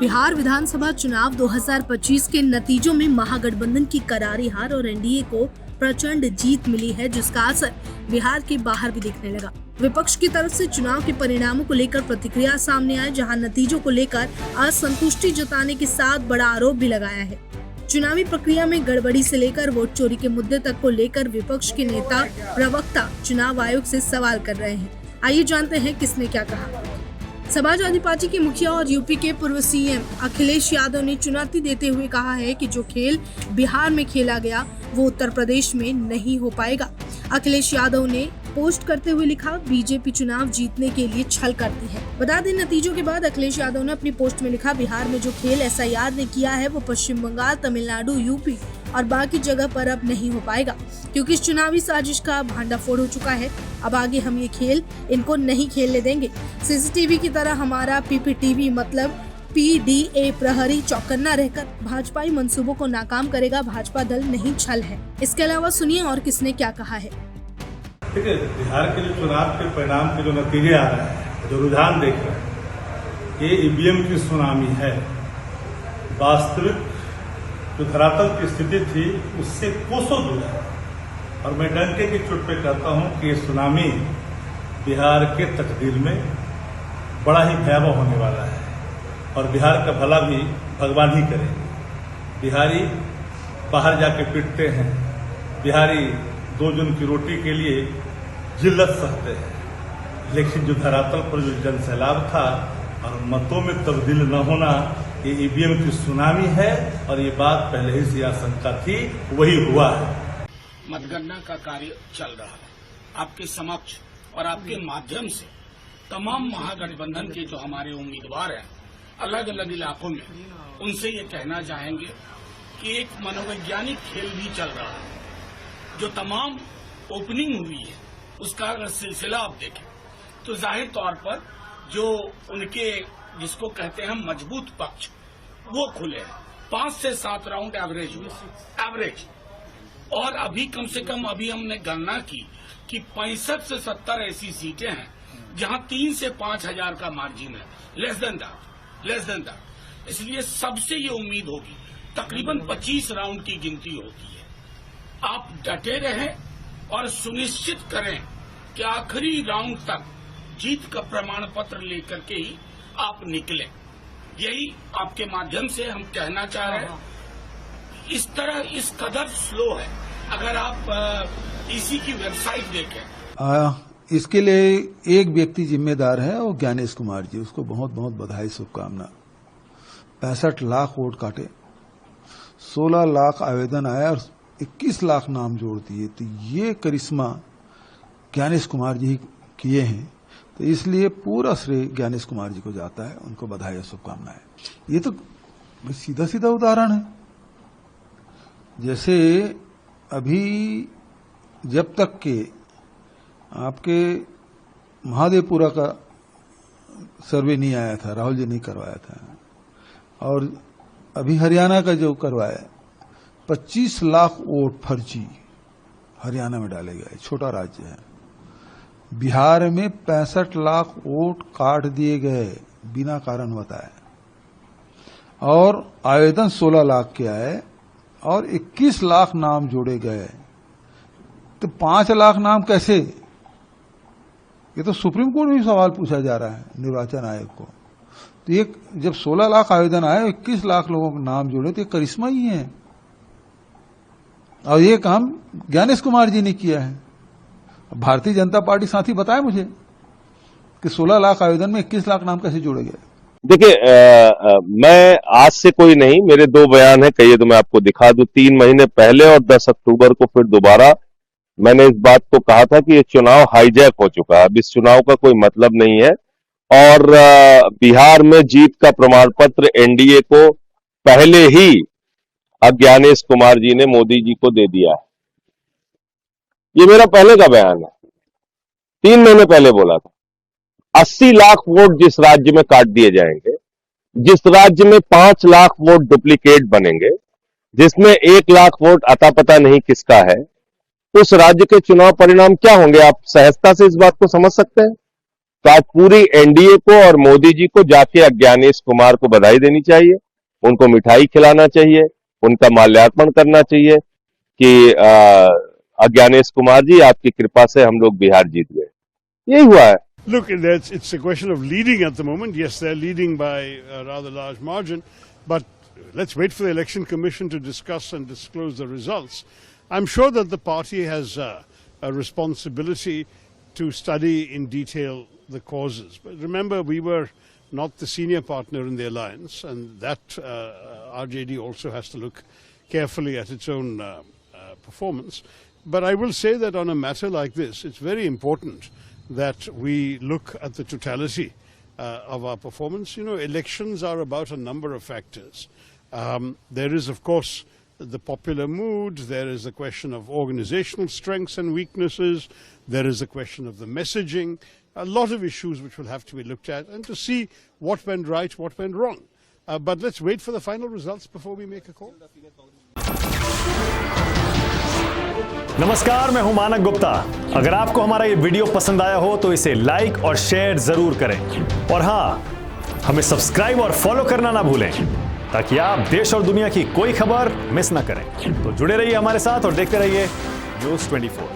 बिहार विधानसभा चुनाव 2025 के नतीजों में महागठबंधन की करारी हार और एनडीए को प्रचंड जीत मिली है, जिसका असर बिहार के बाहर भी दिखने लगा। विपक्ष की तरफ से चुनाव के परिणामों को लेकर प्रतिक्रिया सामने आई, जहां नतीजों को लेकर असंतुष्टि जताने के साथ बड़ा आरोप भी लगाया है। चुनावी प्रक्रिया में गड़बड़ी से लेकर वोट चोरी के मुद्दे तक को लेकर विपक्ष के नेता प्रवक्ता चुनाव आयोग से सवाल कर रहे हैं। आइए जानते हैं किसने क्या कहा। समाजवादी पार्टी के मुखिया और यूपी के पूर्व सीएम अखिलेश यादव ने चुनौती देते हुए कहा है कि जो खेल बिहार में खेला गया वो उत्तर प्रदेश में नहीं हो पाएगा। अखिलेश यादव ने पोस्ट करते हुए लिखा, बीजेपी चुनाव जीतने के लिए छल करती है। बता दें, नतीजों के बाद अखिलेश यादव ने अपनी पोस्ट में लिखा, बिहार में जो खेल एसआईआर ने किया है वो पश्चिम बंगाल, तमिलनाडु, यूपी और बाकी जगह पर अब नहीं हो पाएगा, क्योंकि इस चुनावी साजिश का भांडाफोड़ हो चुका है। अब आगे हम ये खेल इनको नहीं खेलने देंगे। सीसीटीवी की तरह हमारा पीपीटीवी मतलब पीडीए प्रहरी चौकन्ना रहकर भाजपाई मंसूबों को नाकाम करेगा। भाजपा दल नहीं छल है। इसके अलावा सुनिए और किसने क्या कहा है। ठीक है, बिहार के जो चुनाव के परिणाम के जो नतीजे आ रहे हैं, जो रुझान देख रहे हैं, ये ईवीएम की सुनामी है। वास्तविक जो धरातल की स्थिति थी उससे कोसों दूर है और मैं डंके की चोट पे कहता हूं कि ये सुनामी बिहार के तकदीर में बड़ा ही भयावह होने वाला है और बिहार का भला भी भगवान ही करेंगे। बिहारी बाहर जाके पिटते हैं, बिहारी 2 जन की रोटी के लिए जिल्लत सहते हैं, लेकिन जो धरातल पर जो जन सैलाब था और मतों में तब्दील न होना, ये ईवीएम की सुनामी है और ये बात पहले ही से आशंका थी, वही हुआ है। मतगणना का कार्य चल रहा है। आपके समक्ष और आपके माध्यम से तमाम महागठबंधन के जो हमारे उम्मीदवार हैं अलग अलग इलाकों में, उनसे ये कहना चाहेंगे कि एक मनोवैज्ञानिक खेल भी चल रहा है। जो तमाम ओपनिंग हुई है उसका अगर सिलसिला आप देखें तो जाहिर तौर पर जो उनके जिसको कहते हैं मजबूत पक्ष वो खुले हैं। 5 से 7 राउंड एवरेज और अभी कम से कम अभी हमने गणना की कि 65 से 70 ऐसी सीटें हैं जहां 3 से 5 हजार का मार्जिन है, लेस देन दैट। इसलिए सबसे ये उम्मीद होगी तकरीबन 25 राउंड की गिनती होती है। आप डटे रहें और सुनिश्चित करें कि आखिरी राउंड तक जीत का प्रमाण पत्र लेकर के ही आप निकलें। यही आपके माध्यम से हम कहना चाह रहे हैं। इस तरह इस कदर स्लो है। अगर आप ईसी की वेबसाइट देखें, इसके लिए एक व्यक्ति जिम्मेदार है और ज्ञानेश कुमार जी, उसको बहुत बहुत बधाई, शुभकामना। 65 लाख वोट काटे, 16 लाख आवेदन आया और 21 लाख नाम जोड़ दिए, तो ये करिश्मा ज्ञानेश कुमार जी किए हैं। तो इसलिए पूरा श्रेय ज्ञानेश कुमार जी को जाता है, उनको बधाई और शुभकामनाएं। ये तो सीधा सीधा उदाहरण है। जैसे अभी जब तक के आपके महादेवपुरा का सर्वे नहीं आया था, राहुल जी ने करवाया था, और अभी हरियाणा का जो करवाया 25 लाख वोट फर्जी हरियाणा में डाले गए, छोटा राज्य है। बिहार में 65 लाख वोट काट दिए गए बिना कारण बताए और आवेदन 16 लाख के आए और 21 लाख नाम जोड़े गए। तो 5 लाख नाम कैसे? ये तो सुप्रीम कोर्ट में भी सवाल पूछा जा रहा है निर्वाचन आयोग को। तो ये जब 16 लाख आवेदन आए, 21 लाख लोगों के नाम जोड़े, तो ये करिश्मा ही है। और ये काम ज्ञानेश कुमार जी ने किया है। भारतीय जनता पार्टी साथी बताए मुझे कि 16 लाख आवेदन में 21 लाख नाम कैसे जोड़े गए। देखिए, मैं आज से कोई नहीं, मेरे 2 बयान है, कहिए तो मैं आपको दिखा दूं। 3 महीने पहले और 10 अक्टूबर को फिर दोबारा मैंने इस बात को कहा था कि ये चुनाव हाईजैक हो चुका है, अब इस चुनाव का कोई मतलब नहीं है और बिहार में जीत का प्रमाण पत्र एनडीए को पहले ही ज्ञानेश कुमार जी ने मोदी जी को दे दिया है। ये मेरा पहले का बयान है, 3 महीने पहले बोला था। 80 लाख वोट जिस राज्य में काट दिए जाएंगे, जिस राज्य में 5 लाख वोट डुप्लीकेट बनेंगे, जिसमें 1 लाख वोट अता पता नहीं किसका है, उस राज्य के चुनाव परिणाम क्या होंगे? आप सहजता से इस बात को समझ सकते हैं। तो आज पूरी एनडीए को और मोदी जी को जाके अज्ञानेश कुमार को बधाई देनी चाहिए, उनको मिठाई खिलाना चाहिए, उनका माल्यार्पण करना चाहिए कि अज्ञानेश कुमार जी आपकी कृपा से हम लोग बिहार जीत गए। यही हुआ है। Look, it's a question of leading at the moment. Yes, they're leading by a rather large margin, but let's wait for the Election Commission to discuss and disclose the results. I'm sure that the party has a responsibility to study in detail the causes. But remember, we were not the senior partner in the alliance, and that RJD also has to look carefully at its own performance. But I will say that on a matter like this, it's very important that we look at the totality of our performance. You know, elections are about a number of factors. There is, of course, the popular mood, there is the question of organizational strengths and weaknesses, there is the question of the messaging, a lot of issues which will have to be looked at and to see what went right, what went wrong. But let's wait for the final results before we make a call. नमस्कार, मैं हूं मानक गुप्ता। अगर आपको हमारा ये video पसंद आया हो तो इसे लाइक और शेयर जरूर करें, और हां, हमें सब्सक्राइब और फॉलो करना ना भूलें ताकि आप देश और दुनिया की कोई खबर मिस ना करें। तो जुड़े रहिए हमारे साथ और देखते रहिए न्यूज़ 24।